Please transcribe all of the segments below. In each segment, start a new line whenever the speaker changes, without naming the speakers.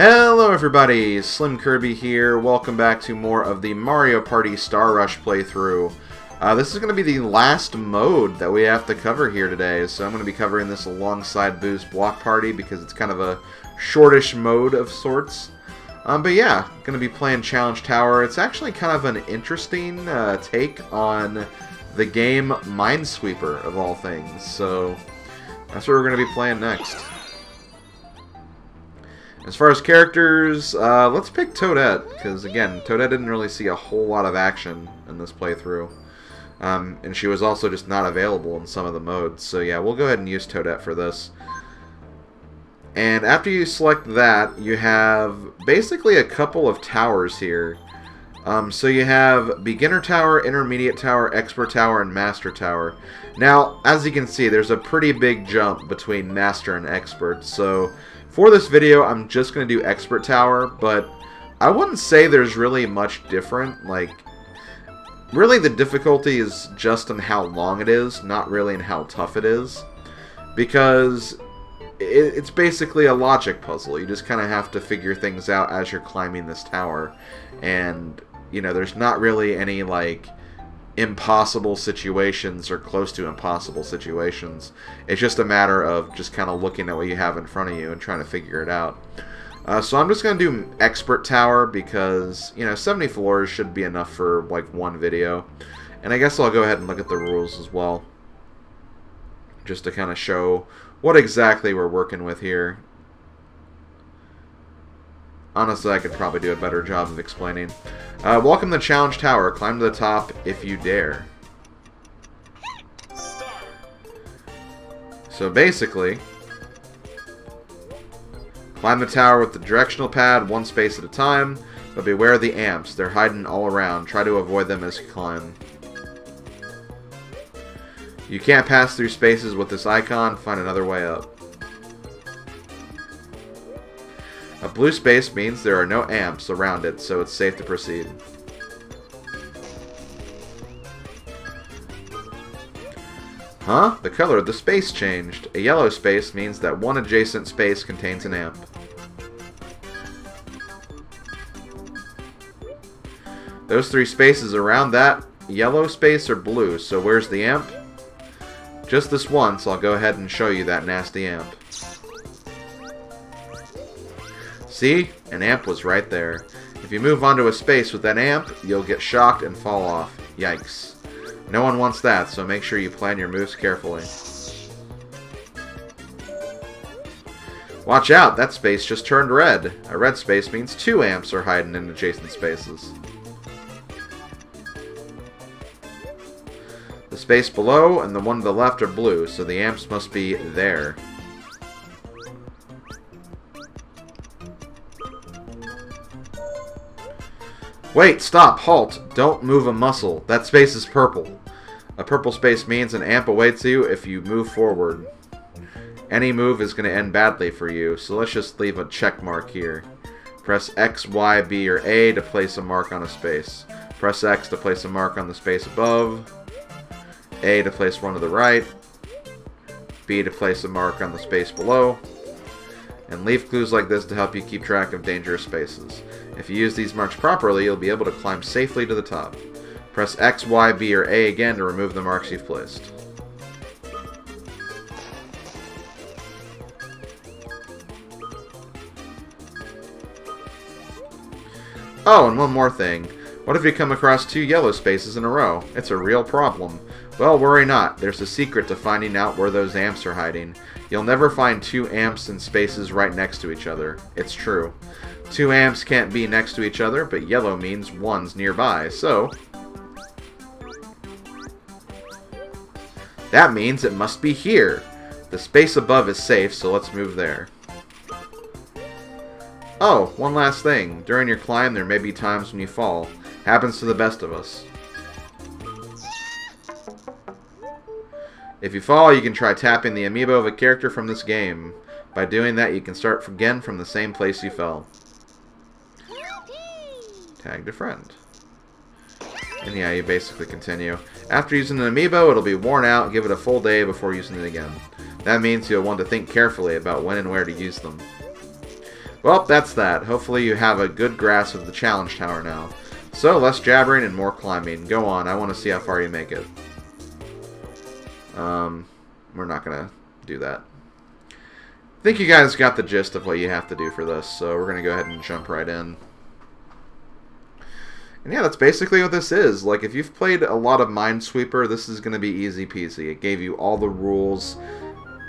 Hello everybody, SlimKirby here. Welcome back to more of the Mario Party Star Rush playthrough. This is going to be the last mode that we have to cover here today, so I'm going to be covering this alongside Boo's Block Party because it's kind of a shortish mode of sorts. But yeah, going to be playing Challenge Tower. It's actually kind of an interesting take on the game Minesweeper, of all things, so that's what we're going to be playing next. As far as characters, let's pick Toadette, because again, Toadette didn't really see a whole lot of action in this playthrough. And she was also just not available in some of the modes, so yeah, we'll go ahead and use Toadette for this. And after you select that, you have basically a couple of towers here. So you have Beginner Tower, Intermediate Tower, Expert Tower, and Master Tower. Now, as you can see, there's a pretty big jump between Master and Expert, so for this video, I'm just going to do Expert Tower, but I wouldn't say there's really much different. Like, really the difficulty is just in how long it is, not really in how tough it is. Because it's basically a logic puzzle. You just kind of have to figure things out as you're climbing this tower. And, you know, there's not really any, like, impossible situations or close to impossible situations. It's just a matter of just kind of looking at what you have in front of you and trying to figure it out. So I'm just going to do Expert Tower because, you know, 70 floors should be enough for like one video. And I guess I'll go ahead and look at the rules as well, just to kind of show what exactly we're working with here. Honestly, I could probably do a better job of explaining. Welcome to Challenge Tower. Climb to the top if you dare. So basically, climb the tower with the directional pad, one space at a time, but beware of the amps. They're hiding all around. Try to avoid them as you climb. You can't pass through spaces with this icon. Find another way up. A blue space means there are no amps around it, so it's safe to proceed. Huh? The color of the space changed. A yellow space means that one adjacent space contains an amp. Those three spaces around that yellow space are blue, so where's the amp? Just this once, I'll go ahead and show you that nasty amp. See? An amp was right there. If you move onto a space with that amp, you'll get shocked and fall off. Yikes. No one wants that, so make sure you plan your moves carefully. Watch out, that space just turned red. A red space means 2 amps are hiding in adjacent spaces. The space below and the one to the left are blue, so the amps must be there. Wait, stop, halt, don't move a muscle. That space is purple. A purple space means an amp awaits you if you move forward. Any move is going to end badly for you, so let's just leave a check mark here. Press X, Y, B, or A to place a mark on a space. Press X to place a mark on the space above. A to place one to the right. B to place a mark on the space below. And leave clues like this to help you keep track of dangerous spaces. If you use these marks properly, you'll be able to climb safely to the top. Press X, Y, B, or A again to remove the marks you've placed. Oh, and one more thing. What if you come across 2 yellow spaces in a row? It's a real problem. Well, worry not. There's a secret to finding out where those amps are hiding. You'll never find 2 amps in spaces right next to each other. It's true. 2 amps can't be next to each other, but yellow means one's nearby, so that means it must be here. The space above is safe, so let's move there. Oh, one last thing. During your climb, there may be times when you fall. Happens to the best of us. If you fall, you can try tapping the amiibo of a character from this game. By doing that, you can start again from the same place you fell. Tagged a friend. And yeah, you basically continue. After using an amiibo, it'll be worn out. Give it a full day before using it again. That means you'll want to think carefully about when and where to use them. Well, that's that. Hopefully you have a good grasp of the challenge tower now. So, less jabbering and more climbing. Go on, I want to see how far you make it. We're not going to do that. I think you guys got the gist of what you have to do for this, so we're going to go ahead and jump right in. And yeah, that's basically what this is. Like, if you've played a lot of Minesweeper, this is going to be easy peasy. It gave you all the rules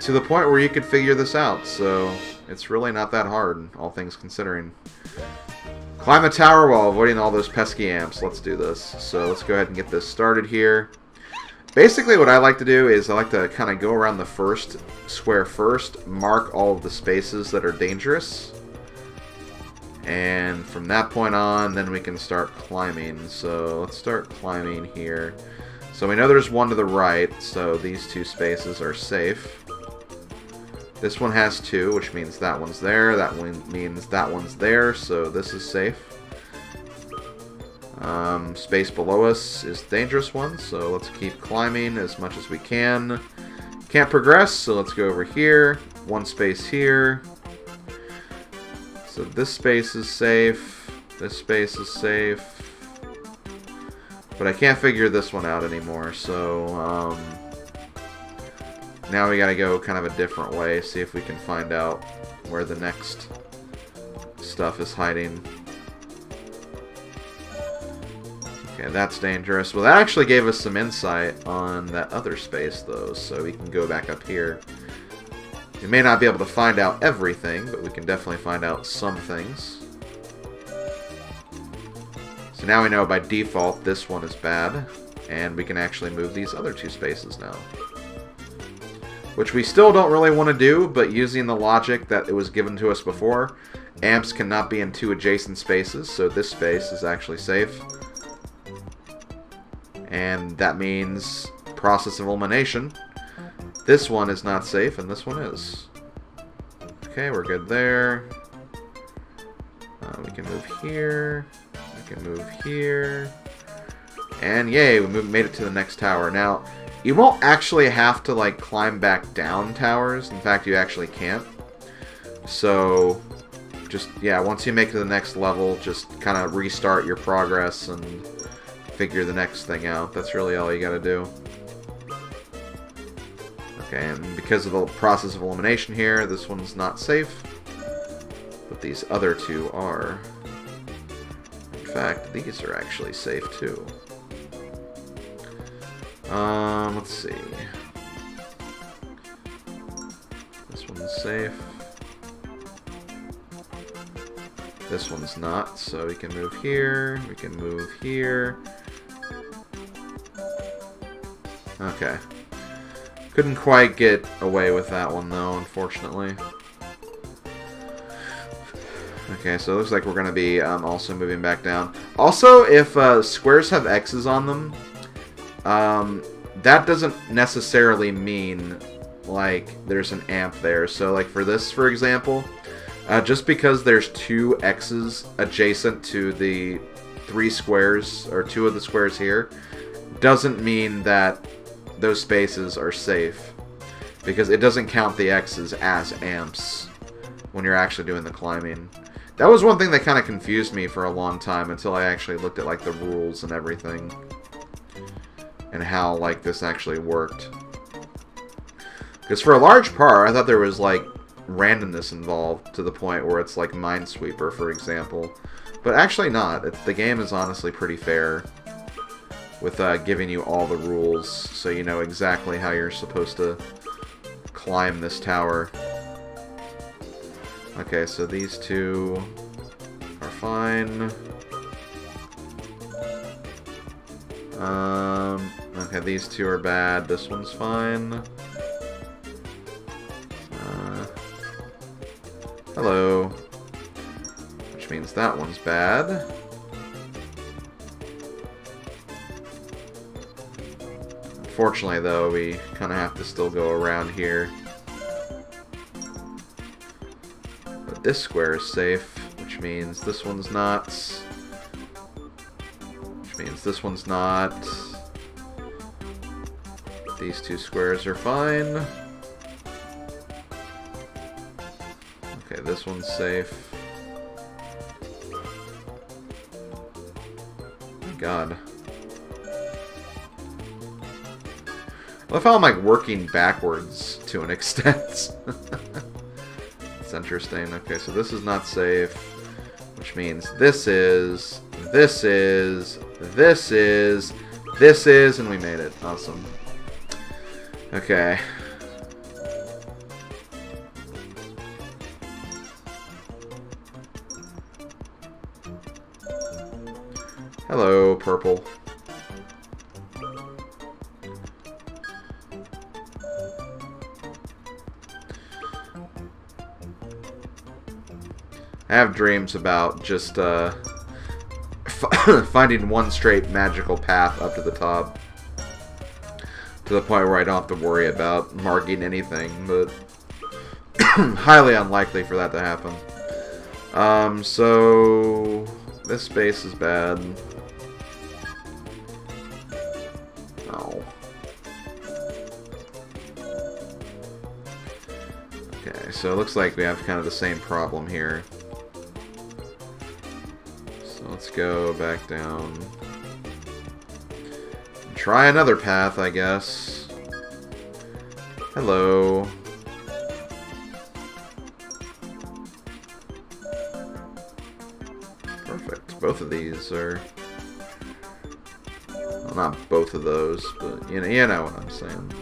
to the point where you could figure this out, so it's really not that hard, all things considering. Climb a tower while avoiding all those pesky amps. Let's do this. So let's go ahead and get this started here. Basically what I like to do is I like to kind of go around the first square first, mark all of the spaces that are dangerous, and from that point on then we can start climbing. So let's start climbing here. So we know there's one to the right, so these two spaces are safe. This one has two, which means that one's there, that one means that one's there, so this is safe. Space below us is the dangerous one, so let's keep climbing as much as we can. Can't progress, so let's go over here. One space here. So this space is safe. This space is safe. But I can't figure this one out anymore, so now we gotta go kind of a different way, see if we can find out where the next stuff is hiding. Okay, that's dangerous. Well, that actually gave us some insight on that other space, though, so we can go back up here. We may not be able to find out everything, but we can definitely find out some things. So now we know by default this one is bad, and we can actually move these other two spaces now. Which we still don't really want to do, but using the logic that it was given to us before, amps cannot be in two adjacent spaces, so this space is actually safe. And that means process of elimination. This one is not safe, and this one is. Okay, we're good there. We can move here. We can move here. And yay, we made it to the next tower. Now, you won't actually have to, like, climb back down towers. In fact, you actually can't. So, just, yeah, once you make it to the next level, just kind of restart your progress and figure the next thing out. That's really all you gotta do. Okay, and because of the process of elimination here, this one's not safe. But these other two are. In fact, these are actually safe too. Let's see. This one's safe. This one's not, so we can move here, we can move here. Okay. Couldn't quite get away with that one, though, unfortunately. Okay, so it looks like we're going to be also moving back down. Also, if squares have X's on them, that doesn't necessarily mean, like, there's an amp there. So, like, for this, for example, just because there's two X's adjacent to the three squares, or two of the squares here, doesn't mean that those spaces are safe, because it doesn't count the X's as amps when you're actually doing the climbing. That was one thing that kind of confused me for a long time until I actually looked at, like, the rules and everything and how, like, this actually worked. Because for a large part, I thought there was, like, randomness involved to the point where it's like Minesweeper, for example, but actually not. The game is honestly pretty fair with giving you all the rules, so you know exactly how you're supposed to climb this tower. Okay, so these two are fine. Okay, these two are bad. This one's fine. Hello. Which means that one's bad. Unfortunately, though, we kind of have to still go around here. But this square is safe, which means this one's not. Which means this one's not. These two squares are fine. Okay, this one's safe. God. I love how I'm like working backwards to an extent. It's interesting. Okay, so this is not safe, which means this is, and we made it. Awesome. Okay. Hello, purple. I have dreams about just finding one straight magical path up to the top. To the point where I don't have to worry about marking anything, but highly unlikely for that to happen. So this space is bad. Oh. Okay, so it looks like we have kind of the same problem here. So let's go back down. Try another path, I guess. Hello. Perfect. Both of these are... Well, not both of those, but you know what I'm saying.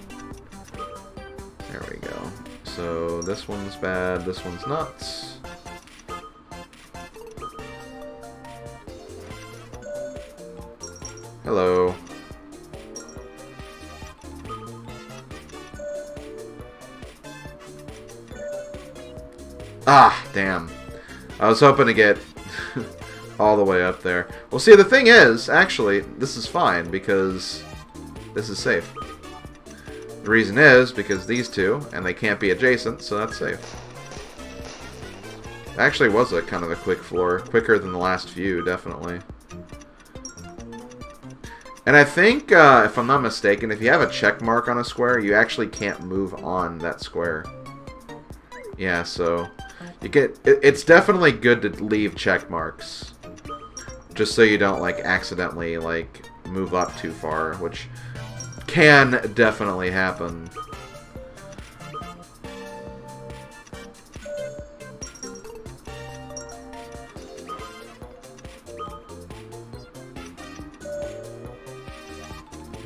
There we go. So this one's bad, this one's nuts. Hello. Ah, damn. I was hoping to get all the way up there. Well, see, the thing is, actually, this is fine because this is safe. The reason is because these two, and they can't be adjacent, so that's safe. It actually was a kind of a quick floor. Quicker than the last few, definitely. And I think, if I'm not mistaken, if you have a check mark on a square, you actually can't move on that square. Yeah, so... You get, it's definitely good to leave check marks. Just so you don't, like, accidentally, like, move up too far, which can definitely happen.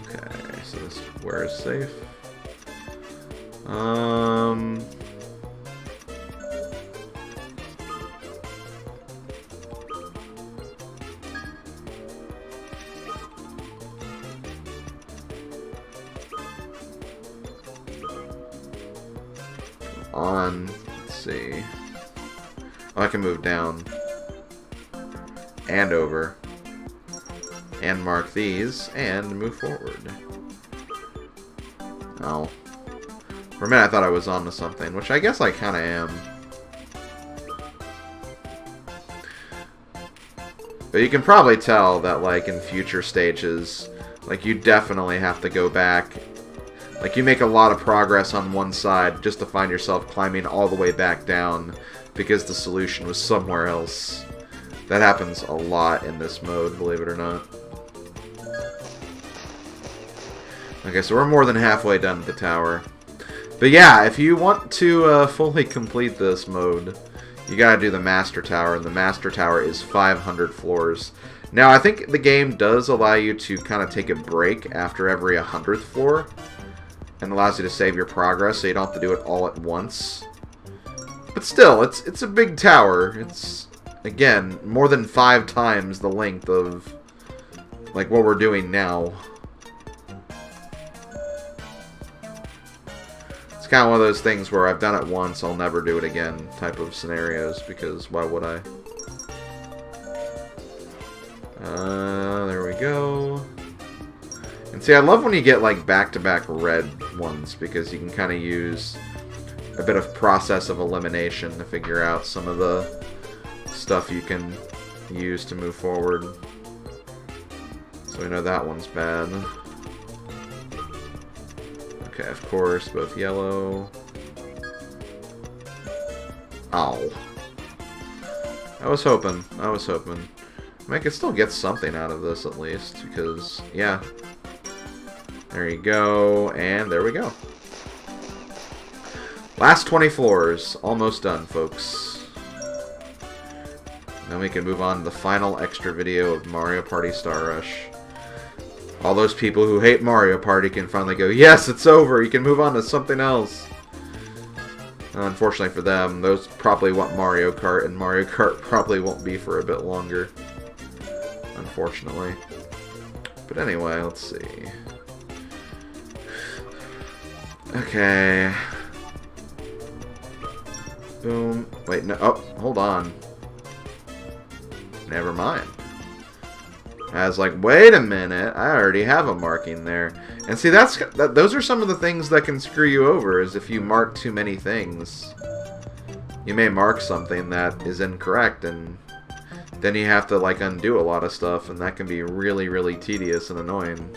Okay, so this square is safe. Let's see. Oh, I can move down and over and mark these and move forward. Oh. For a minute I thought I was onto something, which I guess I kind of am. But you can probably tell that, like, in future stages, like, you definitely have to go back. Like, you make a lot of progress on one side just to find yourself climbing all the way back down because the solution was somewhere else. That happens a lot in this mode, believe it or not. Okay, so we're more than halfway done with the tower. But yeah, if you want to fully complete this mode, you gotta do the Master Tower, and the Master Tower is 500 floors. Now, I think the game does allow you to kind of take a break after every 100th floor, and allows you to save your progress, so you don't have to do it all at once. But still, it's a big tower. It's, again, more than 5 times the length of, like, what we're doing now. It's kind of one of those things where I've done it once, I'll never do it again type of scenarios, because why would I? There we go. And see, I love when you get, like, back-to-back red ones, because you can kind of use a bit of process of elimination to figure out some of the stuff you can use to move forward. So we know that one's bad. Okay, of course, both yellow. Ow. I was hoping. I mean, I could still get something out of this at least, because, yeah. There you go, and there we go. Last 20 floors. Almost done, folks. Then we can move on to the final extra video of Mario Party Star Rush. All those people who hate Mario Party can finally go, yes, it's over, you can move on to something else. Unfortunately for them, those probably want Mario Kart, and Mario Kart probably won't be for a bit longer. Unfortunately. But anyway, let's see. Okay. Boom. Wait, no. Oh, hold on. Never mind. I was like, wait a minute. I already have a marking there. And see, those are some of the things that can screw you over, is if you mark too many things. You may mark something that is incorrect, and then you have to, like, undo a lot of stuff, and that can be really, really tedious and annoying.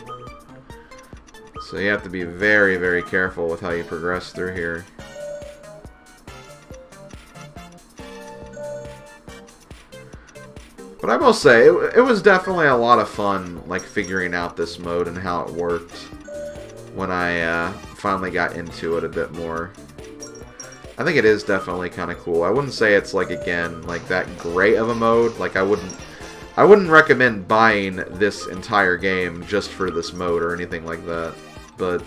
So you have to be very, very careful with how you progress through here. But I will say, it was definitely a lot of fun, like, figuring out this mode and how it worked when I finally got into it a bit more. I think it is definitely kind of cool. I wouldn't say it's, like, again, like, that great of a mode. Like, I wouldn't recommend buying this entire game just for this mode or anything like that. But,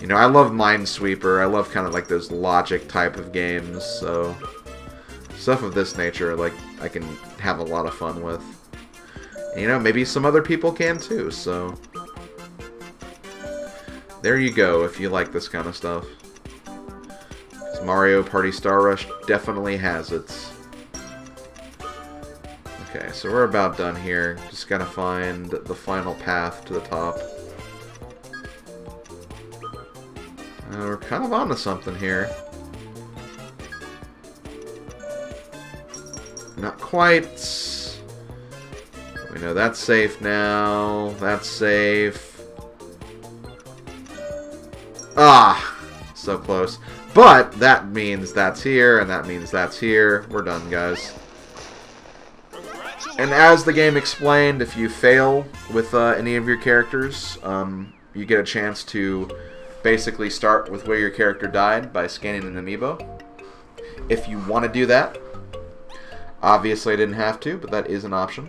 you know, I love Minesweeper. I love kind of like those logic type of games, so stuff of this nature, like, I can have a lot of fun with. And, you know, maybe some other people can too, so there you go if you like this kind of stuff. 'Cause Mario Party Star Rush definitely has its. Okay, so we're about done here. Just gotta find the final path to the top. We're kind of onto something here. Not quite. We know that's safe now. That's safe. Ah! So close. But that means that's here, and that means that's here. We're done, guys. And as the game explained, if you fail with any of your characters, you get a chance to basically start with where your character died by scanning an amiibo. If you want to do that, obviously I didn't have to, but that is an option.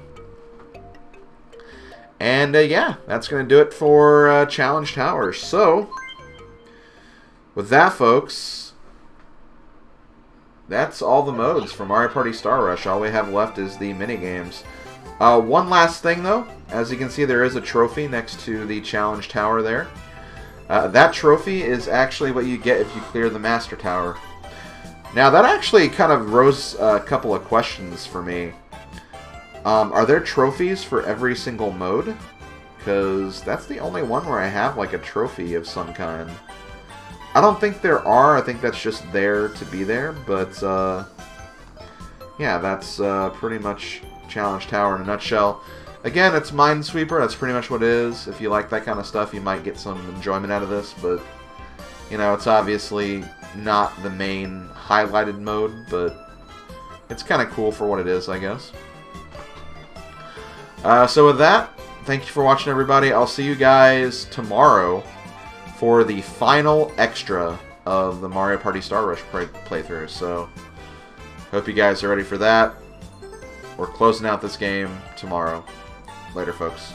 And yeah, that's going to do it for Challenge Tower. So, with that, folks, that's all the modes for Mario Party Star Rush. All we have left is the minigames. One last thing, though. As you can see, there is a trophy next to the Challenge Tower there. That trophy is actually what you get if you clear the Master Tower. Now, that actually kind of rose a couple of questions for me. Are there trophies for every single mode? Because that's the only one where I have, like, a trophy of some kind. I don't think there are. I think that's just there to be there. But, yeah, that's pretty much Challenge Tower in a nutshell. Again, it's Minesweeper. That's pretty much what it is. If you like that kind of stuff, you might get some enjoyment out of this. But, you know, it's obviously not the main highlighted mode. But it's kind of cool for what it is, I guess. So with that, thank you for watching, everybody. I'll see you guys tomorrow for the final extra of the Mario Party Star Rush playthrough. So, hope you guys are ready for that. We're closing out this game tomorrow. Later, folks.